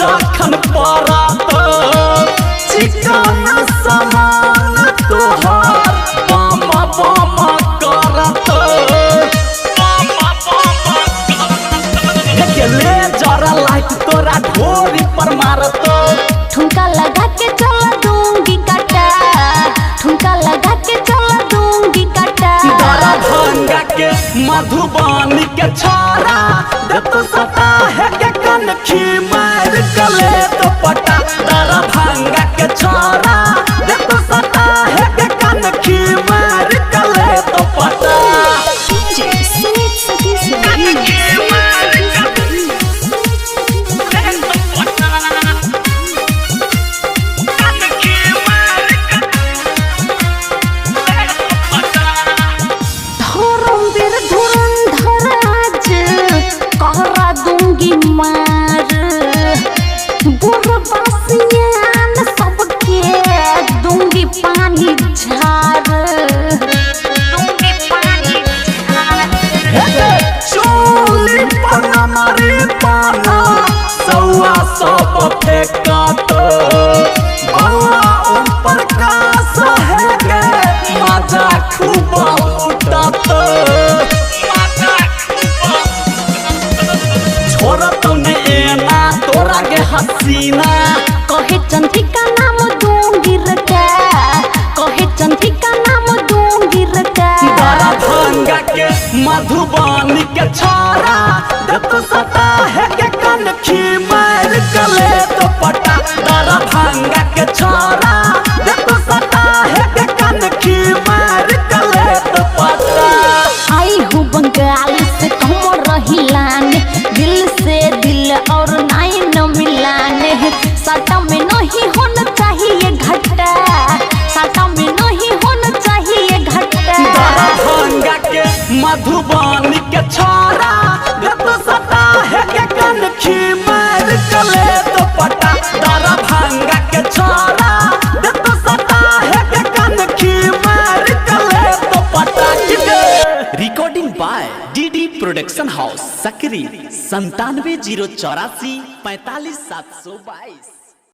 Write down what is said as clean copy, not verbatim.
जखन परात चिकन समान तोहार बम बम करत ले जरा लाइट तोरा ढोरी पर मारत ठुमका लगा के चला दूंगी काटा ठुमका लगा के चला दूंगी काटा दरा भंगा के मधुबानी के छोरा दे तो सता है के कनखी मार गले तो पटा दरा भंगा के छोरा दे तो सता है के कनखी मार गले तो पटा मार बुरबासियान सबके दूंगी पानी झार दूंगी पानी झार चोली पर हमारे पाना सौआ सब फेंकत बउआ ऊपर का सहेगे मजा खूब उठत तोरा के हसीना कहे चंद्रिका नाम दूंगी रटा कहे चंद्रिका नाम दूंगी रटा दरा भंगा के मधुबानी के छोरा दे तो सता है के कनखी मार गले तो पटा दरा भंगा के छोरा दे तो सता है के कनखी मार गले तो पटा आई हूँ बंगाल से कम रहिलाने दिल से दिल और नाई न मिलाने साटा में नहीं होना चाहिए घटा साटा में नहीं होना चाहिए घटा दरा भंगा के मधुबानी के छोरा दे तो सता है के कनखी मार गले तो पटा दरा भंगा के छोरा दे तो सता है के कनखी मार गले तो पटा recording by DD production house सकरी 97 084 45 722।